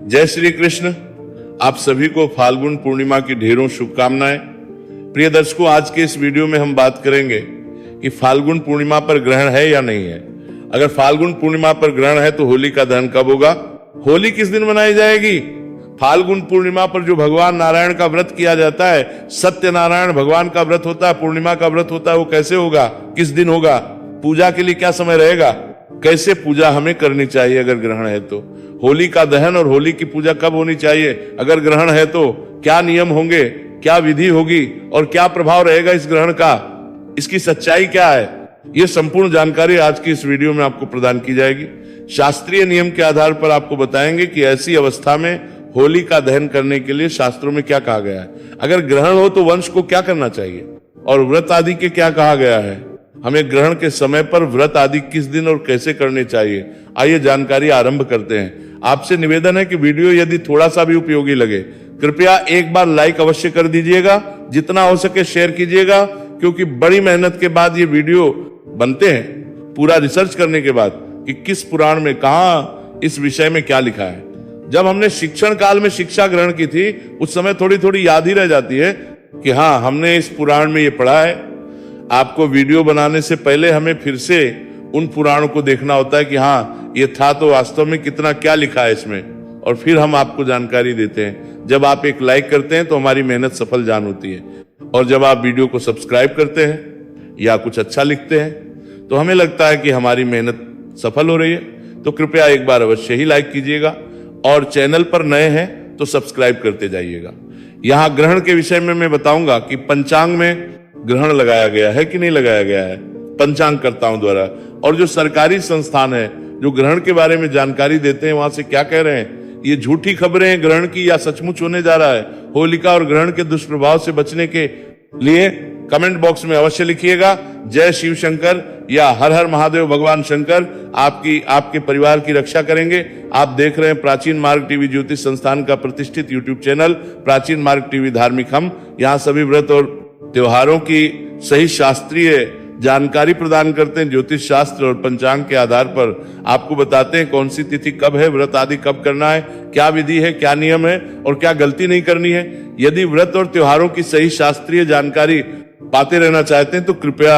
जय श्री कृष्ण। आप सभी को फाल्गुन पूर्णिमा की ढेरों शुभकामनाएं। प्रिय दर्शकों, आज के इस वीडियो में हम बात करेंगे कि फाल्गुन पूर्णिमा पर ग्रहण है या नहीं है। अगर फाल्गुन पूर्णिमा पर ग्रहण है तो होली का दहन कब होगा, होली किस दिन मनाई जाएगी। फाल्गुन पूर्णिमा पर जो भगवान नारायण का व्रत किया जाता है, सत्यनारायण भगवान का व्रत होता है, पूर्णिमा का व्रत होता है, वो कैसे होगा, किस दिन होगा, पूजा के लिए क्या समय रहेगा, कैसे पूजा हमें करनी चाहिए अगर ग्रहण है तो, होली का दहन और होली की पूजा कब होनी चाहिए, अगर ग्रहण है तो क्या नियम होंगे, क्या विधि होगी और क्या प्रभाव रहेगा इस ग्रहण का, इसकी सच्चाई क्या है, यह संपूर्ण जानकारी आज की इस वीडियो में आपको प्रदान की जाएगी। शास्त्रीय नियम के आधार पर आपको बताएंगे कि ऐसी अवस्था में होली का दहन करने के लिए शास्त्रों में क्या कहा गया है, अगर ग्रहण हो तो वंश को क्या करना चाहिए और व्रत आदि के क्या कहा गया है, हमें ग्रहण के समय पर व्रत आदि किस दिन और कैसे करने चाहिए। आइए जानकारी आरंभ करते हैं। आपसे निवेदन है कि वीडियो यदि थोड़ा सा भी उपयोगी लगे कृपया एक बार लाइक अवश्य कर दीजिएगा, जितना हो सके शेयर कीजिएगा, क्योंकि बड़ी मेहनत के बाद ये वीडियो बनते हैं, पूरा रिसर्च करने के बाद कि किस पुराण में कहां इस विषय में क्या लिखा है। जब हमने शिक्षण काल में शिक्षा ग्रहण की थी उस समय थोड़ी थोड़ी याद ही रह जाती है कि हाँ हमने इस पुराण में ये पढ़ा है। आपको वीडियो बनाने से पहले हमें फिर से उन पुराणों को देखना होता है कि हाँ ये था तो वास्तव में कितना क्या लिखा है इसमें, और फिर हम आपको जानकारी देते हैं। जब आप एक लाइक करते हैं तो हमारी मेहनत सफल जान होती है, और जब आप वीडियो को सब्सक्राइब करते हैं या कुछ अच्छा लिखते हैं तो हमें लगता है कि हमारी मेहनत सफल हो रही है। तो कृपया एक बार अवश्य ही लाइक कीजिएगा, और चैनल पर नए हैं तो सब्सक्राइब करते जाइएगा। यहाँ ग्रहण के विषय में मैं बताऊंगा कि पंचांग में ग्रहण लगाया गया है कि नहीं लगाया गया है पंचांगकर्ताओं द्वारा, और जो सरकारी संस्थान है जो ग्रहण के बारे में जानकारी देते हैं वहां से क्या कह रहे हैं, ये झूठी खबरें हैं ग्रहण की या सचमुच होने जा रहा है। होलिका और ग्रहण के दुष्प्रभाव से बचने के लिए कमेंट बॉक्स में अवश्य लिखिएगा जय शिव शंकर या हर हर महादेव भगवान शंकर आपके परिवार की रक्षा करेंगे। आप देख रहे हैं प्राचीन मार्ग टीवी ज्योतिष संस्थान का प्रतिष्ठित यूट्यूब चैनल प्राचीन मार्ग टीवी धार्मिक। हम यहाँ सभी व्रत और त्योहारों की सही शास्त्रीय जानकारी प्रदान करते हैं। ज्योतिष शास्त्र और पंचांग के आधार पर आपको बताते हैं कौन सी तिथि कब है, व्रत आदि कब करना है, क्या विधि है, क्या नियम है और क्या गलती नहीं करनी है। यदि व्रत और त्योहारों की सही शास्त्रीय जानकारी पाते रहना चाहते हैं तो कृपया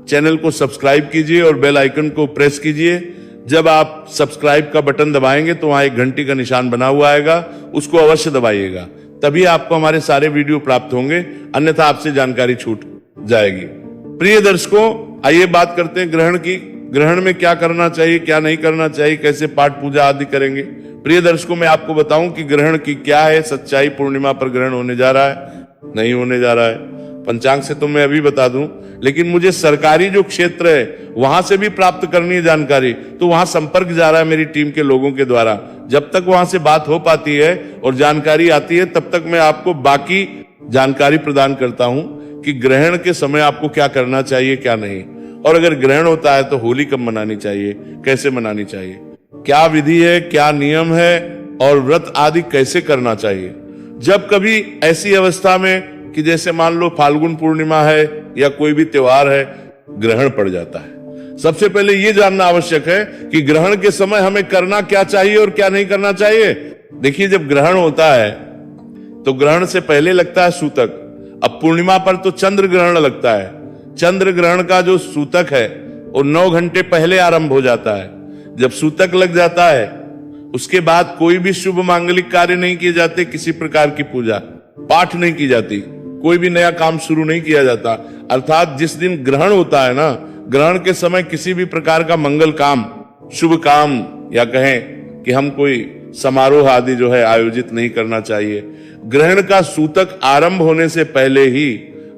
चैनल को सब्सक्राइब कीजिए और बेल आइकन को प्रेस कीजिए। जब आप सब्सक्राइब का बटन दबाएंगे तो वहां एक घंटी का निशान बना हुआ आएगा, उसको अवश्य दबाइएगा, तभी आपको हमारे सारे वीडियो प्राप्त होंगे, अन्यथा आपसे जानकारी छूट जाएगी। प्रिय दर्शकों, आइए बात करते हैं ग्रहण की। ग्रहण में क्या करना चाहिए, क्या नहीं करना चाहिए, कैसे पाठ पूजा आदि करेंगे। प्रिय दर्शकों, मैं आपको बताऊं कि ग्रहण की क्या है सच्चाई। पूर्णिमा पर ग्रहण होने जा रहा है, नहीं होने जा रहा है, पंचांग से तो मैं अभी बता दूं, लेकिन मुझे सरकारी जो क्षेत्र है वहां से भी प्राप्त करनी है जानकारी, तो वहां संपर्क जा रहा है मेरी टीम के लोगों के द्वारा। जब तक वहां से बात हो पाती है और जानकारी आती है तब तक मैं आपको बाकी जानकारी प्रदान करता हूं कि ग्रहण के समय आपको क्या करना चाहिए, क्या नहीं, और अगर ग्रहण होता है तो होली कब मनानी चाहिए, कैसे मनानी चाहिए, क्या विधि है, क्या नियम है और व्रत आदि कैसे करना चाहिए। जब कभी ऐसी अवस्था में कि जैसे मान लो फाल्गुन पूर्णिमा है या कोई भी त्योहार है, ग्रहण पड़ जाता है, सबसे पहले यह जानना आवश्यक है कि ग्रहण के समय हमें करना क्या चाहिए और क्या नहीं करना चाहिए। देखिए, जब ग्रहण होता है तो ग्रहण से पहले लगता है सूतक। अब पूर्णिमा पर तो चंद्र ग्रहण लगता है। चंद्र ग्रहण का जो सूतक है वो 9 घंटे पहले आरंभ हो जाता है। जब सूतक लग जाता है उसके बाद कोई भी शुभ मांगलिक कार्य नहीं किए जाते, किसी प्रकार की पूजा पाठ नहीं की जाती, कोई भी नया काम शुरू नहीं किया जाता। अर्थात जिस दिन ग्रहण होता है ना, ग्रहण के समय किसी भी प्रकार का मंगल काम, शुभ काम, या कहें कि हम कोई समारोह आदि जो है आयोजित नहीं करना चाहिए। ग्रहण का सूतक आरंभ होने से पहले ही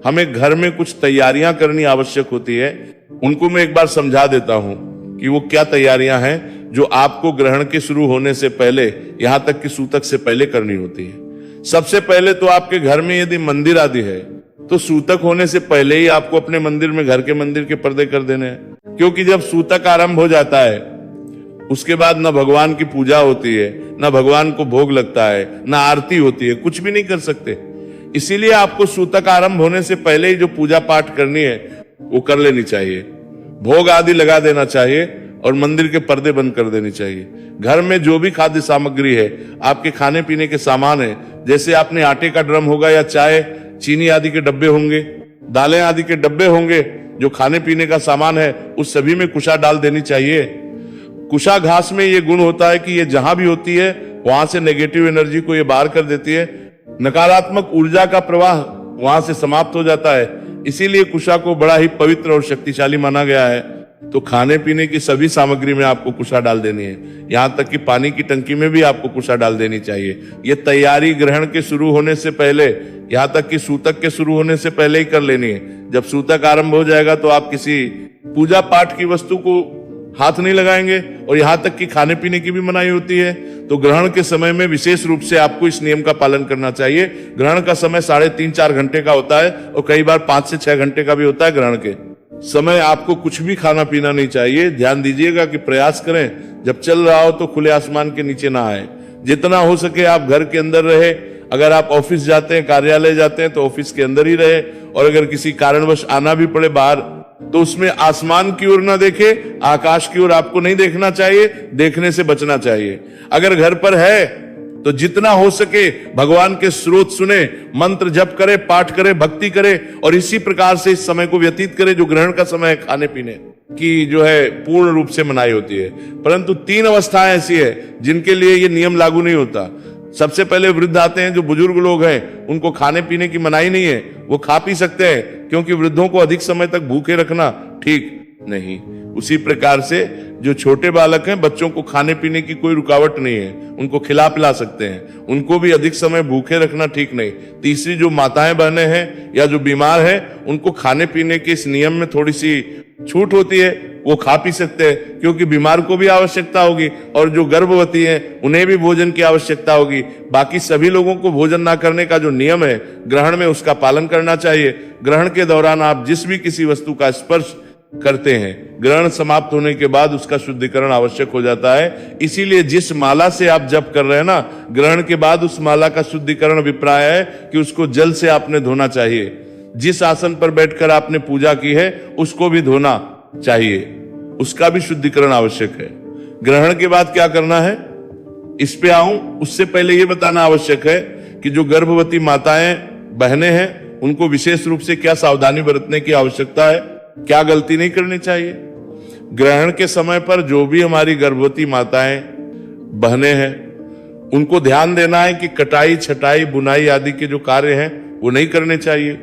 हमें घर में कुछ तैयारियां करनी आवश्यक होती है। उनको मैं एक बार समझा देता हूं कि वो क्या तैयारियां हैं जो आपको ग्रहण के शुरू होने से पहले, यहां तक कि सूतक से पहले करनी होती है। सबसे पहले तो आपके घर में यदि मंदिर आदि है तो सूतक होने से पहले ही आपको अपने मंदिर में, घर के मंदिर के पर्दे कर देने हैं, क्योंकि जब सूतक आरंभ हो जाता है उसके बाद न भगवान की पूजा होती है, न भगवान को भोग लगता है, न आरती होती है, कुछ भी नहीं कर सकते। इसीलिए आपको सूतक आरंभ होने से पहले ही जो पूजा पाठ करनी है वो कर लेनी चाहिए, भोग आदि लगा देना चाहिए। और मंदिर के पर्दे बंद कर देनी चाहिए। घर में जो भी खाद्य सामग्री है, आपके खाने पीने के सामान है, जैसे आपने आटे का ड्रम होगा या चाय चीनी आदि के डब्बे होंगे, दालें आदि के डब्बे होंगे, जो खाने पीने का सामान है उस सभी में कुशा डाल देनी चाहिए। कुशा घास में ये गुण होता है कि ये जहां भी होती है वहां से नेगेटिव एनर्जी को ये बाहर कर देती है, नकारात्मक ऊर्जा का प्रवाह वहां से समाप्त हो जाता है। इसीलिए कुशा को बड़ा ही पवित्र और शक्तिशाली माना गया है। तो खाने पीने की सभी सामग्री में आपको कुशा डाल देनी है, यहां तक कि पानी की टंकी में भी आपको कुशा डाल देनी चाहिए। ये तैयारी ग्रहण के शुरू होने से पहले, यहां तक कि सूतक के शुरू होने से पहले ही कर लेनी है। जब सूतक आरंभ हो जाएगा तो आप किसी पूजा पाठ की वस्तु को हाथ नहीं लगाएंगे, और यहां तक कि खाने पीने की भी मनाही होती है। तो ग्रहण के समय में विशेष रूप से आपको इस नियम का पालन करना चाहिए। ग्रहण का समय 3.5-4 घंटे का होता है और कई बार 5 से 6 घंटे का भी होता है। ग्रहण के समय आपको कुछ भी खाना पीना नहीं चाहिए। ध्यान दीजिएगा कि प्रयास करें जब चल रहा हो तो खुले आसमान के नीचे ना आए। जितना हो सके आप घर के अंदर रहे। अगर आप ऑफिस जाते हैं, कार्यालय जाते हैं तो ऑफिस के अंदर ही रहे, और अगर किसी कारणवश आना भी पड़े बाहर तो उसमें आसमान की ओर ना देखे, आकाश की ओर आपको नहीं देखना चाहिए, देखने से बचना चाहिए। अगर घर पर है तो जितना हो सके भगवान के स्रोत सुने, मंत्र जप करे, पाठ करे, भक्ति करे, और इसी प्रकार से इस समय को व्यतीत करे जो ग्रहण का समय है। खाने पीने की जो है पूर्ण रूप से मनाही होती है। परंतु 3 अवस्थाएं ऐसी है जिनके लिए ये नियम लागू नहीं होता। सबसे पहले वृद्ध आते हैं, जो बुजुर्ग लोग हैं, उनको खाने पीने की मनाही नहीं है, वो खा पी सकते हैं, क्योंकि वृद्धों को अधिक समय तक भूखे रखना ठीक नहीं। उसी प्रकार से जो छोटे बालक हैं, बच्चों को खाने पीने की कोई रुकावट नहीं है, उनको खिला पिला सकते हैं, उनको भी अधिक समय भूखे रखना ठीक नहीं। तीसरी जो माताएं बहनें हैं या जो बीमार हैं, उनको खाने पीने के इस नियम में थोड़ी सी छूट होती है, वो खा पी सकते हैं, क्योंकि बीमार को भी आवश्यकता होगी और जो गर्भवती हैं उन्हें भी भोजन की आवश्यकता होगी। बाकी सभी लोगों को भोजन ना करने का जो नियम है ग्रहण में, उसका पालन करना चाहिए। ग्रहण के दौरान आप जिस भी किसी वस्तु का स्पर्श करते हैं, ग्रहण समाप्त होने के बाद उसका शुद्धिकरण आवश्यक हो जाता है। इसीलिए जिस माला से आप जप कर रहे हैं ना, ग्रहण के बाद उस माला का शुद्धिकरण अभिप्राय है कि उसको जल से आपने धोना चाहिए। जिस आसन पर बैठकर आपने पूजा की है उसको भी धोना चाहिए, उसका भी शुद्धिकरण आवश्यक है। ग्रहण के बाद क्या करना है इस पे आऊं, उससे पहले यह बताना आवश्यक है कि जो गर्भवती माताएं बहनें हैं उनको विशेष रूप से क्या सावधानी बरतने की आवश्यकता है, क्या गलती नहीं करनी चाहिए। ग्रहण के समय पर जो भी हमारी गर्भवती माताएं बहनें हैं उनको ध्यान देना है कि कटाई, छटाई, बुनाई आदि के जो कार्य हैं वो नहीं करने चाहिए।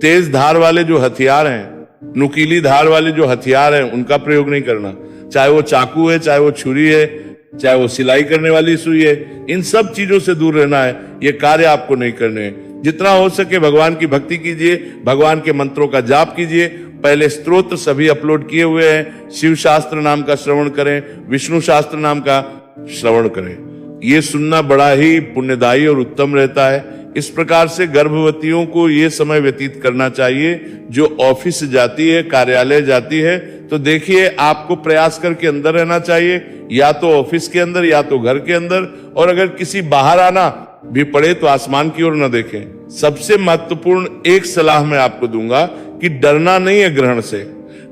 तेज धार वाले जो हथियार हैं, नुकीली धार वाले जो हथियार हैं, उनका प्रयोग नहीं करना। चाहे वो चाकू है, चाहे वो छुरी है, चाहे वो सिलाई करने वाली सुई है, इन सब चीजों से दूर रहना है। ये कार्य आपको नहीं करने हैं। जितना हो सके भगवान की भक्ति कीजिए, भगवान के मंत्रों का जाप कीजिए। पहले स्तोत्र सभी अपलोड किए हुए हैं, शिव शास्त्र नाम का श्रवण करें, विष्णु शास्त्र नाम का श्रवण करें। ये सुनना बड़ा ही पुण्यदायी और उत्तम रहता है। इस प्रकार से गर्भवतियों को ये समय व्यतीत करना चाहिए। जो ऑफिस जाती है, कार्यालय जाती है, तो देखिए आपको प्रयास करके अंदर रहना चाहिए, या तो ऑफिस के अंदर या तो घर के अंदर, और अगर किसी बाहर आना भी पड़े तो आसमान की ओर न देखें। सबसे महत्वपूर्ण एक सलाह मैं आपको दूंगा कि डरना नहीं है ग्रहण से।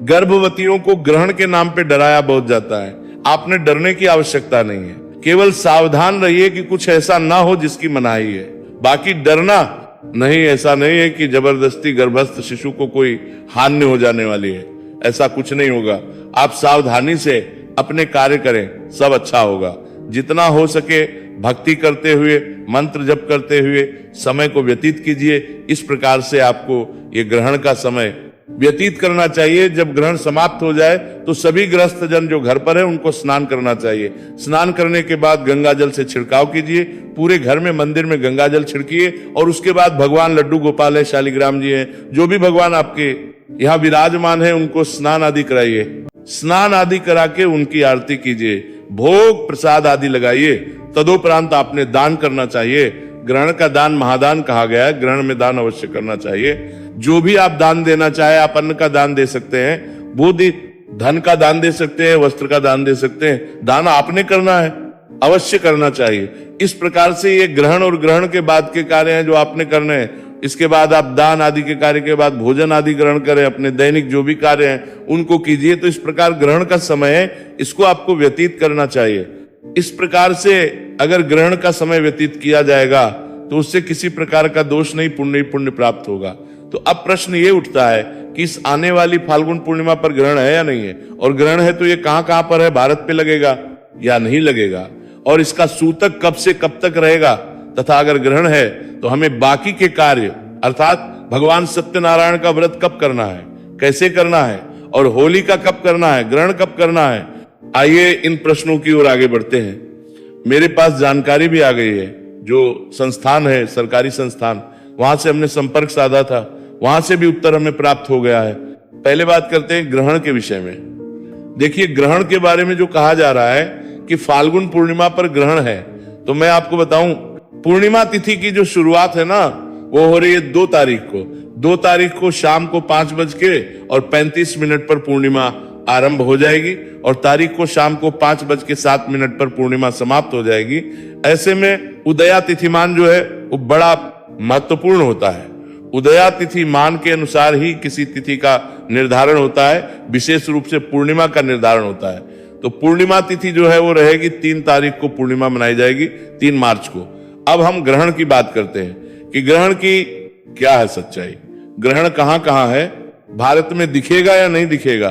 गर्भवतियों को ग्रहण के नाम पे डराया बहुत जाता है, आपने डरने की आवश्यकता नहीं है। केवल सावधान रहिए कि कुछ ऐसा ना हो जिसकी मनाही है। बाकी डरना नहीं, ऐसा नहीं है कि जबरदस्ती गर्भस्थ शिशु को कोई हानि हो जाने वाली है, ऐसा कुछ नहीं होगा। आप सावधानी से अपने कार्य करें, सब अच्छा होगा। जितना हो सके भक्ति करते हुए, मंत्र जप करते हुए समय को व्यतीत कीजिए। इस प्रकार से आपको ये ग्रहण का समय व्यतीत करना चाहिए। जब ग्रहण समाप्त हो जाए तो सभी गृहस्थ जन जो घर पर है उनको स्नान करना चाहिए। स्नान करने के बाद गंगा जल से छिड़काव कीजिए, पूरे घर में मंदिर में गंगा जल छिड़किए, और उसके बाद भगवान लड्डू गोपाल है, शालिग्राम जी हैं, जो भी भगवान आपके यहाँ विराजमान है उनको स्नान आदि कराइए। स्नान आदि करा के उनकी आरती कीजिए, भोग प्रसाद आदि लगाइए। तदोपरांत आपने दान करना चाहिए। ग्रहण का दान महादान कहा गया है, ग्रहण में दान अवश्य करना चाहिए। जो भी आप दान देना चाहे, आप अन्न का दान दे सकते हैं, बुद्धि धन का दान दे सकते हैं, वस्त्र का दान दे सकते हैं। दान आपने करना है, अवश्य करना चाहिए। इस प्रकार से ये ग्रहण और ग्रहण के बाद के कार्य हैं जो आपने करने हैं इसके बाद आप दान आदि के कार्य के बाद भोजन आदि ग्रहण करें, अपने दैनिक जो भी कार्य हैं उनको कीजिए। तो इस प्रकार ग्रहण का समय है, इसको आपको व्यतीत करना चाहिए। इस प्रकार से अगर ग्रहण का समय व्यतीत किया जाएगा तो उससे किसी प्रकार का दोष नहीं, पुण्य ही पुण्य प्राप्त होगा। तो अब प्रश्न ये उठता है कि इस आने वाली फाल्गुन पूर्णिमा पर ग्रहण है या नहीं है, और ग्रहण है तो ये कहां कहां पर है, भारत पे लगेगा या नहीं लगेगा, और इसका सूतक कब से कब तक रहेगा, तथा अगर ग्रहण है तो हमें बाकी के कार्य अर्थात भगवान सत्यनारायण का व्रत कब करना है, कैसे करना है, और होली का कब करना है, ग्रहण कब करना है। आइए इन प्रश्नों की ओर आगे बढ़ते हैं। मेरे पास जानकारी भी आ गई है, जो संस्थान है सरकारी संस्थान, वहां से हमने संपर्क साधा था, वहां से भी उत्तर हमें प्राप्त हो गया है। पहले बात करते हैं ग्रहण के विषय में। देखिए, ग्रहण के बारे में जो कहा जा रहा है कि फाल्गुन पूर्णिमा पर ग्रहण है, तो मैं आपको बताऊं, पूर्णिमा तिथि की जो शुरुआत है ना, वो हो रही है 2 तारीख को। 2 तारीख को शाम को 5:35 पर पूर्णिमा आरंभ हो जाएगी, और तारीख को शाम को 5:07 पर पूर्णिमा समाप्त हो जाएगी। ऐसे में उदया तिथिमान जो है वो बड़ा महत्वपूर्ण होता है। उदया तिथि मान के अनुसार ही किसी तिथि का निर्धारण होता है, विशेष रूप से पूर्णिमा का निर्धारण होता है। तो पूर्णिमा तिथि जो है वो रहेगी 3 तारीख को पूर्णिमा मनाई जाएगी, 3 मार्च को। अब हम ग्रहण की बात करते हैं कि ग्रहण की क्या है सच्चाई, ग्रहण कहां कहां है, भारत में दिखेगा या नहीं दिखेगा।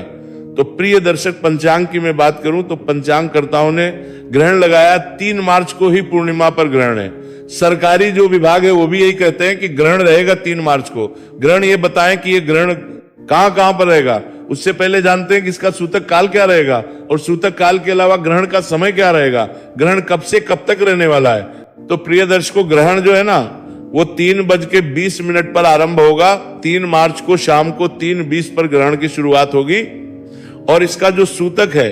तो प्रिय दर्शक, पंचांग की मैं बात करूं तो पंचांगकर्ताओं ने ग्रहण लगाया 3 मार्च को ही पूर्णिमा पर ग्रहण है। सरकारी जो विभाग है वो भी यही कहते हैं कि ग्रहण रहेगा 3 मार्च को। ग्रहण ये बताएं कि ये ग्रहण कहां कहां पर रहेगा, उससे पहले जानते हैं कि इसका सूतक काल क्या रहेगा, और सूतक काल के अलावा ग्रहण का समय क्या रहेगा, ग्रहण कब से कब तक रहने वाला है। तो प्रिय दर्शकों, ग्रहण जो है ना वो 3:20 पर आरंभ होगा। 3 मार्च को शाम को 3:20 पर ग्रहण की शुरुआत होगी, और इसका जो सूतक है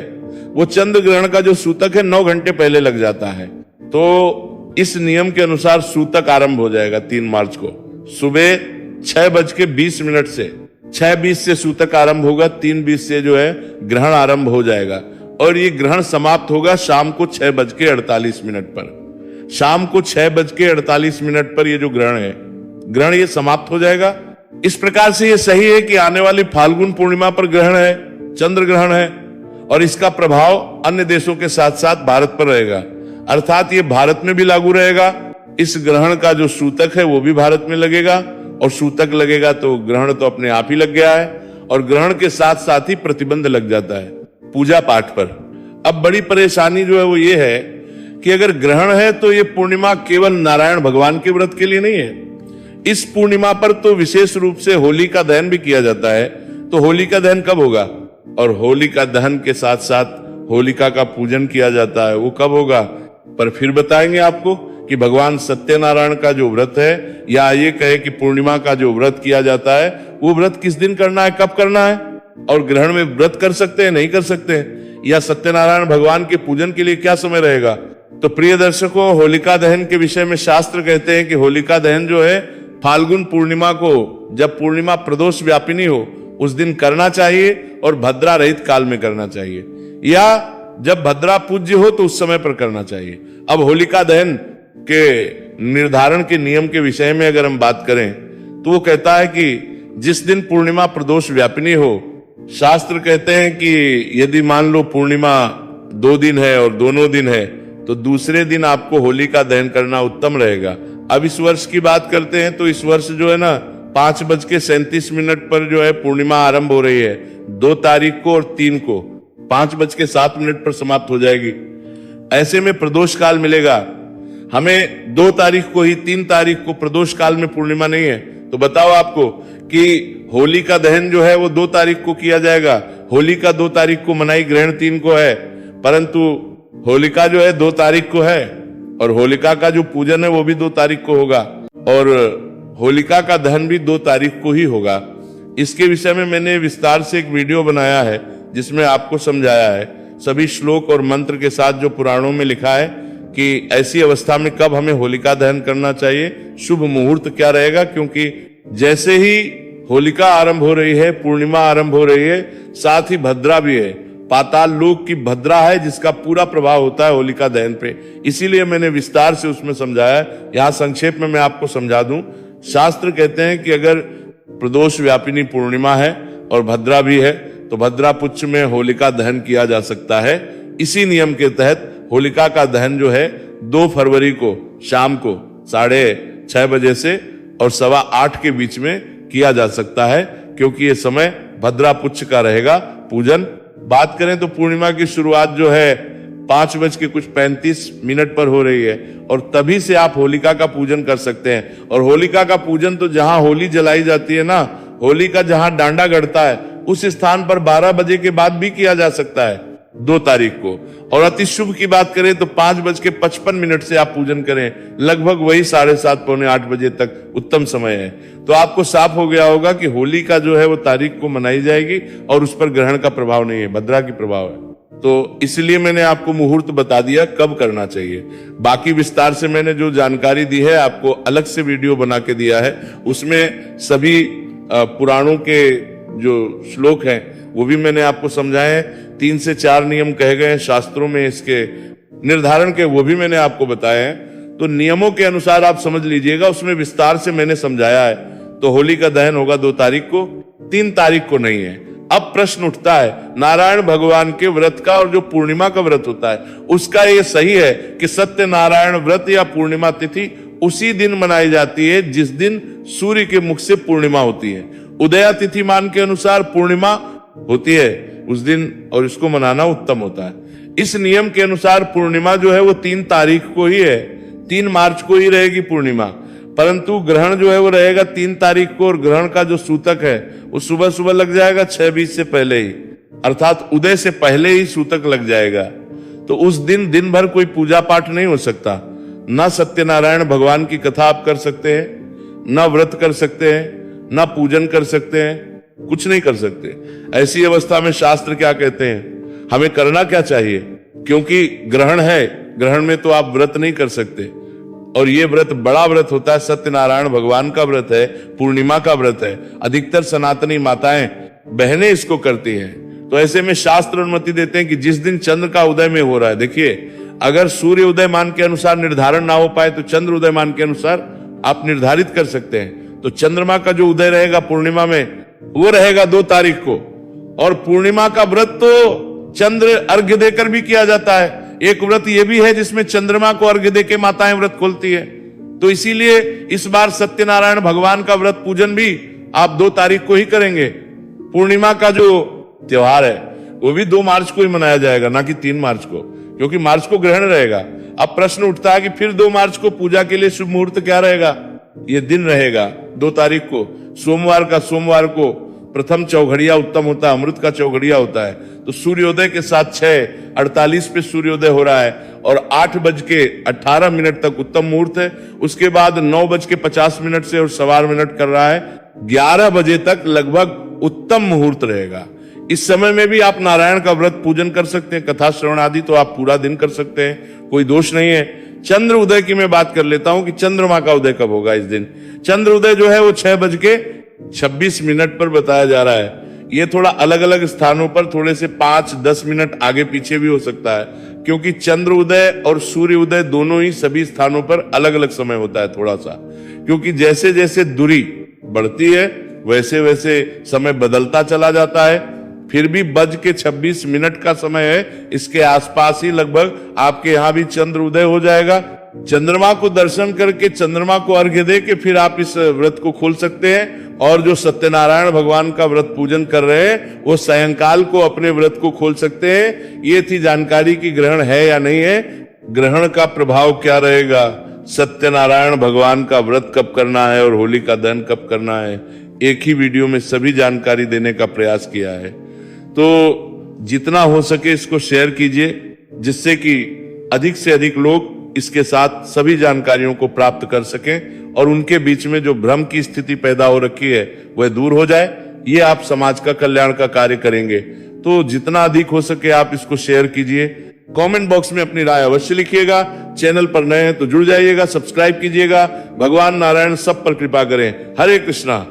वो चंद्र ग्रहण का जो सूतक है 9 घंटे पहले लग जाता है। तो इस नियम के अनुसार सूतक आरंभ हो जाएगा 3 मार्च को सुबह 6:20 से। 6:20 से सूतक आरंभ होगा, 3:20 से जो है ग्रहण आरंभ हो जाएगा, और ये ग्रहण समाप्त होगा शाम को 6:48 पर। शाम को 6:48 पर ये जो ग्रहण है, ग्रहण ये समाप्त हो जाएगा। इस प्रकार से ये सही है कि आने वाली फाल्गुन पूर्णिमा पर ग्रहण है, चंद्र ग्रहण है, और इसका प्रभाव अन्य देशों के साथ साथ भारत पर रहेगा, अर्थात ये भारत में भी लागू रहेगा। इस ग्रहण का जो सूतक है वो भी भारत में लगेगा, और सूतक लगेगा तो ग्रहण तो अपने आप ही लग गया है, और ग्रहण के साथ साथ ही प्रतिबंध लग जाता है पूजा पाठ पर। अब बड़ी परेशानी जो है वो ये है कि अगर ग्रहण है तो ये पूर्णिमा केवल नारायण भगवान के व्रत के लिए नहीं है। इस पूर्णिमा पर तो विशेष रूप से होली का दहन भी किया जाता है। तो होली का दहन कब होगा, और होली का दहन के साथ साथ होलिका का पूजन किया जाता है, वो कब होगा, पर फिर बताएंगे आपको कि भगवान सत्यनारायण का जो व्रत है, या ये कहे कि पूर्णिमा का जो व्रत किया जाता है, वो व्रत किस दिन करना है, कब करना है, और ग्रहण में व्रत कर सकते हैं नहीं कर सकते हैं, या सत्यनारायण भगवान के पूजन के लिए क्या समय रहेगा। तो प्रिय दर्शकों, होलिका दहन के विषय में शास्त्र कहते हैं कि होलिका दहन जो है फाल्गुन पूर्णिमा को, जब पूर्णिमा प्रदोष व्यापिनी हो उस दिन करना चाहिए, और भद्रा रहित काल में करना चाहिए, या जब भद्रा पूज्य हो तो उस समय पर करना चाहिए। अब होलिका दहन के निर्धारण के नियम के विषय में अगर हम बात करें तो वो कहता है कि जिस दिन पूर्णिमा प्रदोष व्यापिनी हो, शास्त्र कहते हैं कि यदि मान लो पूर्णिमा 2 दिन है और दोनों दिन है, तो दूसरे दिन आपको होलिका दहन करना उत्तम रहेगा। अब इस वर्ष की बात करते हैं तो इस वर्ष जो है ना 5:37 पर जो है पूर्णिमा आरंभ हो रही है, 2 तारीख को और 3 को 5:07 पर समाप्त हो जाएगी। ऐसे में प्रदोष काल मिलेगा हमें 2 तारीख को ही, 3 तारीख को प्रदोष काल में पूर्णिमा नहीं है। तो बताओ आपको कि होली का दहन जो है वो 2 तारीख को किया जाएगा। होली का 2 तारीख को मनाई, ग्रहण 3 को है, परंतु होलिका जो है 2 तारीख को है, और होलिका का जो पूजन है वो भी 2 तारीख को होगा, और होलिका का दहन भी 2 तारीख को ही होगा। इसके विषय में मैंने विस्तार से एक वीडियो बनाया है जिसमें आपको समझाया है सभी श्लोक और मंत्र के साथ, जो पुराणों में लिखा है कि ऐसी अवस्था में कब हमें होलिका दहन करना चाहिए, शुभ मुहूर्त क्या रहेगा। क्योंकि जैसे ही होलिका आरंभ हो रही है, पूर्णिमा आरंभ हो रही है, साथ ही भद्रा भी है, पाताल लोक की भद्रा है जिसका पूरा प्रभाव होता है होलिका दहन पे। इसीलिए मैंने विस्तार से उसमें समझाया। यहाँ संक्षेप में मैं आपको समझा दूं शास्त्र कहते हैं कि अगर प्रदोष व्यापिनी पूर्णिमा है और भद्रा भी है तो भद्रा पुच्छ में होलिका दहन किया जा सकता है। इसी नियम के तहत होलिका का दहन जो है 2 फरवरी को शाम को 6:30 बजे से और 7:15 के बीच में किया जा सकता है, क्योंकि ये समय भद्रा पुच्छ का रहेगा पूजन। बात करें तो पूर्णिमा की शुरुआत जो है 5:35 पर हो रही है और तभी से आप होलिका का पूजन कर सकते हैं। और होलिका का पूजन तो जहां होली जलाई जाती है ना, होली का जहां डांडा गड़ता है उस स्थान पर 12 बजे के बाद भी किया जा सकता है 2 तारीख को। और अति शुभ की बात करें तो 5:55 से आप पूजन करें, लगभग वही 7:30 पौने 8 बजे तक उत्तम समय है। तो आपको साफ हो गया होगा कि होली का जो है वो तारीख को मनाई जाएगी और उस पर ग्रहण का प्रभाव नहीं है, भद्रा की प्रभाव है। तो इसलिए मैंने आपको मुहूर्त बता दिया कब करना चाहिए। बाकी विस्तार से मैंने जो जानकारी दी है आपको अलग से वीडियो बना के दिया है, उसमें सभी पुराणों के जो श्लोक हैं वो भी मैंने आपको समझाए हैं। 3 से 4 नियम कहे गए हैं शास्त्रों में इसके निर्धारण के, वो भी मैंने आपको बताए हैं। तो नियमों के अनुसार आप समझ लीजिएगा, उसमें विस्तार से मैंने समझाया है। तो होली का दहन होगा 2 तारीख को, 3 तारीख को नहीं है। अब प्रश्न उठता है नारायण भगवान के व्रत का, और जो पूर्णिमा का व्रत होता है उसका ये सही है कि सत्यनारायण व्रत या पूर्णिमा तिथि उसी दिन मनाई जाती है जिस दिन सूर्य के मुख से पूर्णिमा होती है। उदया तिथि मान के अनुसार पूर्णिमा होती है उस दिन, और इसको मनाना उत्तम होता है। इस नियम के अनुसार पूर्णिमा जो है वो 3 तारीख को ही है, 3 मार्च को ही रहेगी पूर्णिमा, परंतु ग्रहण जो है वो रहेगा 3 तारीख को। और ग्रहण का जो सूतक है वो सुबह सुबह लग जाएगा 6:20 से पहले ही, अर्थात उदय से पहले ही सूतक लग जाएगा। तो उस दिन दिन भर कोई पूजा पाठ नहीं हो सकता, ना सत्यनारायण भगवान की कथा आप कर सकते हैं, ना व्रत कर सकते हैं, ना पूजन कर सकते हैं, कुछ नहीं कर सकते। ऐसी अवस्था में शास्त्र क्या कहते हैं, हमें करना क्या चाहिए? क्योंकि ग्रहण है, ग्रहण में तो आप व्रत नहीं कर सकते, और ये व्रत बड़ा व्रत होता है, सत्यनारायण भगवान का व्रत है, पूर्णिमा का व्रत है। अधिकतर सनातनी माताएं बहनें इसको करती हैं। तो ऐसे में शास्त्र अनुमति देते हैं कि जिस दिन चंद्र का उदय में हो रहा है, देखिए अगर सूर्य उदय मान के अनुसार निर्धारण ना हो पाए तो चंद्र उदय मान के अनुसार आप निर्धारित कर सकते हैं। तो चंद्रमा का जो उदय रहेगा पूर्णिमा में वो रहेगा 2 तारीख को, और पूर्णिमा का व्रत तो चंद्र अर्घ्य देकर भी किया जाता है। एक व्रत ये भी है जिसमें चंद्रमा को अर्घ्य देकर माताएं व्रत खोलती है। तो इसीलिए इस बार सत्यनारायण भगवान का व्रत पूजन भी आप 2 तारीख को ही करेंगे। पूर्णिमा का जो त्योहार है वो भी 2 मार्च को ही मनाया जाएगा, ना कि 3 मार्च को, क्योंकि मार्च को ग्रहण रहेगा। अब प्रश्न उठता है कि फिर 2 मार्च को पूजा के लिए शुभ मुहूर्त क्या रहेगा? ये दिन रहेगा 2 तारीख को, सोमवार का, सोमवार को प्रथम चौघड़िया उत्तम होता है, अमृत का चौघड़िया होता है। तो सूर्योदय के साथ 6:48 पे सूर्योदय हो रहा है और 8:18 तक उत्तम मुहूर्त है। उसके बाद 9:50 से और 1:15 कर रहा है, 11 बजे तक लगभग उत्तम मुहूर्त रहेगा। इस समय में भी आप नारायण का व्रत पूजन कर सकते हैं, कथा श्रवण आदि तो आप पूरा दिन कर सकते हैं, कोई दोष नहीं है। चंद्र उदय की मैं बात कर लेता हूं कि चंद्रमा का उदय कब होगा। इस दिन चंद्र उदय जो है वो 6:26 पर बताया जा रहा है। ये थोड़ा अलग अलग स्थानों पर थोड़े से 5-10 मिनट आगे पीछे भी हो सकता है, क्योंकि चंद्र उदय और सूर्य उदय दोनों ही सभी स्थानों पर अलग अलग समय होता है थोड़ा सा, क्योंकि जैसे जैसे दूरी बढ़ती है वैसे वैसे समय बदलता चला जाता है। फिर भी 26 का समय है, इसके आसपास ही लगभग आपके यहाँ भी चंद्र उदय हो जाएगा। चंद्रमा को दर्शन करके, चंद्रमा को अर्घ्य दे के फिर आप इस व्रत को खोल सकते हैं। और जो सत्यनारायण भगवान का व्रत पूजन कर रहे हैं वो सायंकाल को अपने व्रत को खोल सकते हैं। ये थी जानकारी कि ग्रहण है या नहीं है, ग्रहण का प्रभाव क्या रहेगा, सत्यनारायण भगवान का व्रत कब करना है और होली का दहन कब करना है, एक ही वीडियो में सभी जानकारी देने का प्रयास किया है। तो जितना हो सके इसको शेयर कीजिए, जिससे कि अधिक से अधिक लोग इसके साथ सभी जानकारियों को प्राप्त कर सकें और उनके बीच में जो भ्रम की स्थिति पैदा हो रखी है वह दूर हो जाए। ये आप समाज का कल्याण का कार्य करेंगे। तो जितना अधिक हो सके आप इसको शेयर कीजिए। कमेंट बॉक्स में अपनी राय अवश्य लिखिएगा। चैनल पर नए हैं तो जुड़ जाइएगा, सब्सक्राइब कीजिएगा। भगवान नारायण सब पर कृपा करें। हरे कृष्णा।